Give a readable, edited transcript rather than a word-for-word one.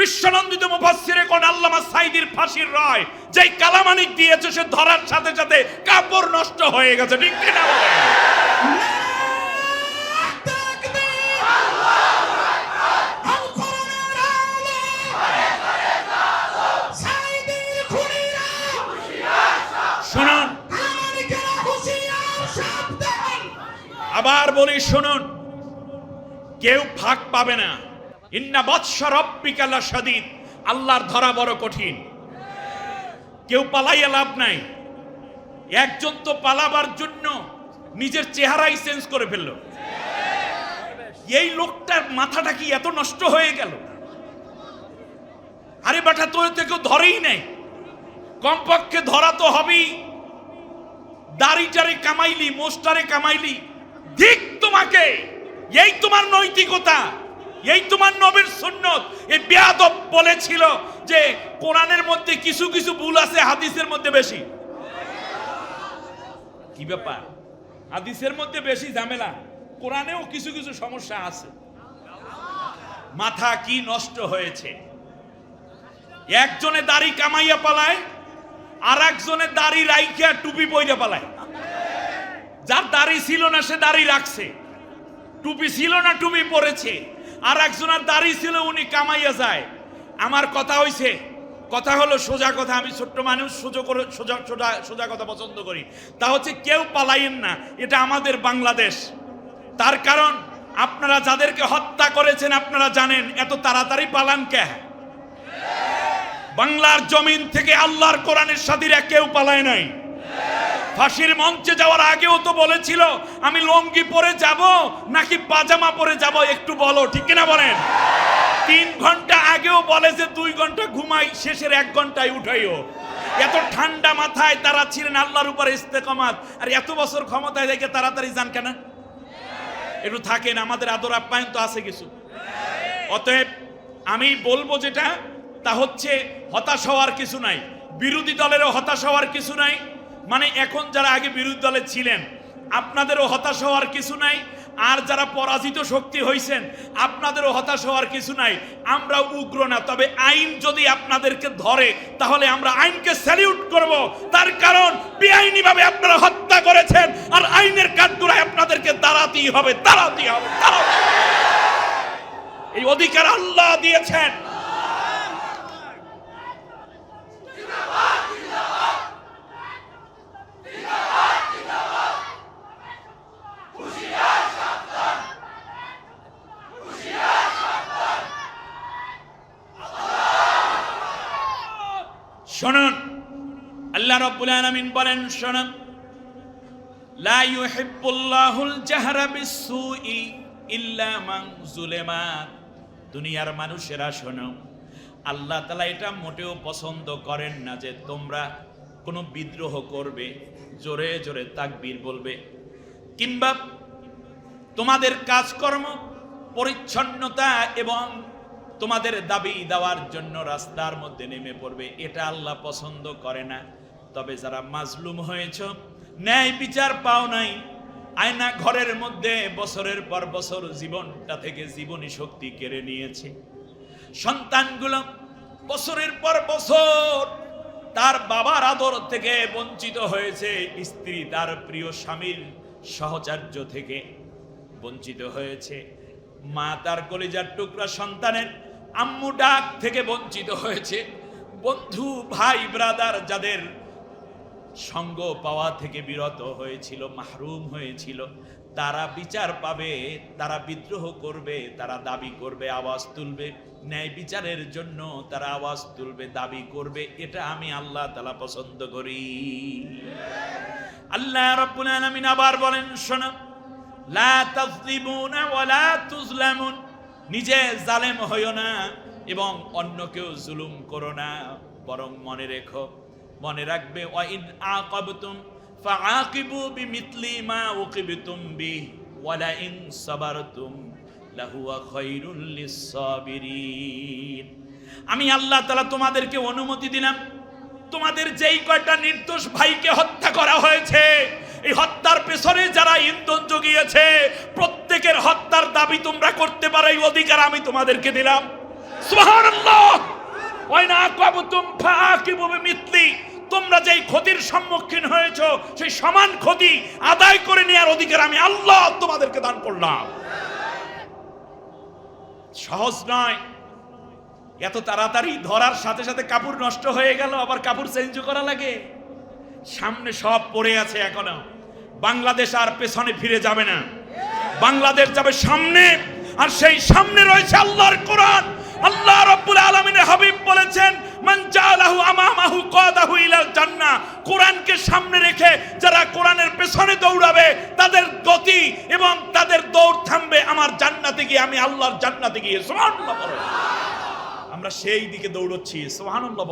বিশ্বনন্দিত মুফাসসিরে কোন আল্লামা সাইদির ফাঁসির রায় যেই কালামানিক দিয়েছে সে ধরার সাথে সাথে কাপড় নষ্ট হয়ে গেছে, ঠিক কি না বলেন? শুনুন, আবার বলি শুনুন, কেউ ফাঁক পাবে না। ইন্না বাতশা রাব্বিকা লাশাদীদ, আল্লাহর ধরা বড় কঠিন। কেউ পালাইয়া লাভ নাই। একজন তো পালাবার জন্য নিজের চেহারাই চেঞ্জ করে ফেললো। এই লোকটার মাথাটা কি এত নষ্ট হয়ে গেল? আরে বেটা, তোর কেউ ধরেই নেই, কমপক্ষে ধরা তো হবেই। দাড়িটারে কামাইলি, মোস্টারে কামাইলি, ঠিক তোমাকে। এই তোমার নৈতিকতা, এই তোমার নবীর সুন্নত। এই বেয়াদব বলেছিল যে কোরআনের মধ্যে কিছু কিছু ভুল আছে, হাদিসের মধ্যে বেশি। কি ব্যাপার? হাদিসের মধ্যে বেশি ঝামেলা, কোরআনেও কিছু কিছু সমস্যা আছে। মাথা কি নষ্ট হয়েছে! একজনে দাড়ি কামাইয়া পালায়, আর একজনে দাড়ি রাইখা টুপি পইরা পালায়। যার দাড়ি ছিল না সে দাড়ি রাখছে, টুপি ছিল না টুপি পরেছে। আর একজনের দাড়ি ছিল, উনি কামাইয়া যায়। আমার কথা হইছে, কথা হলো সোজা কথা। আমি ছোট্ট মানুষ, সোজা কথা পছন্দ করি। তা হচ্ছে কেউ পালাইয়েন না, এটা আমাদের বাংলাদেশ। তার কারণ আপনারা যাদেরকে হত্যা করেছেন আপনারা জানেন, এত তাড়াতাড়ি পালান কে? বাংলার জমিন থেকে আল্লাহর কোরআনের সাথীরা কেউ পালায় নাই। ফাঁসির মঞ্চে যাওয়ার আগেও তো বলেছিল আমি লঙ্গি পরে যাব নাকি পাজামা পরে যাব, একটু বলো, ঠিক কিনা বলেন? 3 ঘন্টা আগেও বলে যে 2 ঘন্টা ঘুমাই, শেষের 1 ঘন্টায় উঠাইও। এত ঠান্ডা মাথায় তারা ছিলেন আল্লাহর উপরে ইস্তেকামাত। আর এত বছর ক্ষমতায় রেখে তাড়াতাড়ি যান কেন? একটু থাকেন, আমাদের আদর আপ্যায়ন তো আছে কিছু। অতএব আমি বলবো যেটা, তা হচ্ছে হতাশ হওয়ার কিছু নাই। বিরোধী দলেরও হতাশ হওয়ার কিছু নাই। মানে এখন যারা আগে বিরোধী দলে ছিলেন আপনাদেরও হতাশ হওয়ার কিছু নাই। আর যারা পরাজিত শক্তি হইছেন আপনাদেরও হতাশ হওয়ার কিছু নাই। আমরা উগ্র না, তবে আইন যদি আপনাদেরকে ধরে তাহলে আমরা আইনকে স্যালিউট করব। তার কারণ বেআইনিভাবে আপনারা হত্যা করেছেন, আর আইনের কাঠগড়ায় আপনাদেরকে দাঁড়াতেই হবে, দাঁড়াতেই হবে। এই অধিকার আল্লাহ দিয়েছেন। শুনুন, আল্লাহ রাব্বুল আলামিন বলেন, শুনুন, লা ইউহিব্বুল্লাহুল জাহরা বিসসুই ইল্লা মান যুলিমা। দুনিয়ার মানুষেরা শোনো, আল্লাহ তাআলা এটা মোটেও পছন্দ করেন না যে তোমরা কোনো বিদ্রোহ করবে, জোরে জোরে তাকবীর বলবে, কিংবা তোমাদের কাজকর্ম পরিচ্ছন্নতা এবং তোমাদের দাবি দেওয়ার জন্য রাস্তার মধ্যে নেমে পড়বে। এটা আল্লাহ পছন্দ করে না। তবে যারা মাজলুম হয়েছ, ন্যায় বিচার পাও নাই, আয়না ঘরের মধ্যে বছরের পর বছর জীবনটা থেকে জীবনী শক্তি কেড়ে নিয়েছে, সন্তানগুলো বছরের পর বছর তার বাবার আদর থেকে বঞ্চিত হয়েছে, স্ত্রী তার প্রিয় স্বামীর সহচর্য থেকে বঞ্চিত হয়েছে, মা তার কলিজার টুকরা সন্তানের আম্মু ডাক থেকে বঞ্চিত হয়েছে, বন্ধু ভাই ব্রাদার যাদের সঙ্গ পাওয়া থেকে বিরত হয়েছিল, মাহরুম হয়েছিল, তারা বিচার পাবে, তারা বিদ্রোহ করবে, তারা দাবি করবে, আওয়াজ তুলবে, ন্যায় বিচারের জন্য তারা আওয়াজ তুলবে, দাবি করবে। এটা আমি আল্লাহ তাআলা পছন্দ করি। আল্লাহ রাব্বুল আলামিন আবার বলেন, শোনো, লা তাযলিমুনা ওয়া লা তুযলামুন, নিজে জালেম হইও না এবং অন্যকেও জুলুম করো না, বরং মনে রেখো, মনে রাখবে, ওয়া ইন আকাবতুম ফাআকিবু বিমিথলি মা উকিবতুম বিহি ওয়া লা ইন সাবারতুম লাহুয়া খায়রুল লিস-সাবিরিন। আমি আল্লাহ তাআলা তোমাদেরকে অনুমতি দিলাম, তোমাদের যেই কয়টা নির্দোষ ভাইকে হত্যা করা হয়েছে, এই হত্যার পেছনে যারা ইন্ধন জুগিয়েছে, প্রত্যেকের হত্যার দাবি তোমরা করতে পারো, এই অধিকার আমি তোমাদেরকে দিলাম। সুবহানাল্লাহ। ওয়া ইন আকাবতুম ফাআকিবু বিমিথলি, তোমরা যেই ক্ষতির সম্মুখীন হয়েছো সেই সমান ক্ষতি আদায় করে নেওয়ার অধিকার আমি আল্লাহ তোমাদেরকে দান করলাম। সহজ নয়। এত তাড়াতাড়ি ধরার সাথে সাথে কাপড় নষ্ট হয়ে গেল, আবার কাপড় চেঞ্জ করা লাগে। সামনে সব পড়ে আছে এখনো। বাংলাদেশ আর পেছনে ফিরে যাবে না, বাংলাদেশ যাবে সামনে, আর সেই সামনে রয়েছে আল্লাহর কোরআন। আল্লাহ রাব্বুল আলামিনের হাবিব বলেছেন, মান জাআলাহু আমামাহু কাদাহু ইলাল জান্নাহ। কোরআনকে সামনে রেখে যারা কোরআনের পেছনে দৌড়াবে তাদের গতি এবং তাদের দৌড় থামবে আমার জান্নাতে গিয়ে, আমি আল্লাহর জান্নাতে গিয়ে। সুবহানাল্লাহ। আমরা সেই দিকে দৌড়চ্ছি। সুবহানাল্লাহ।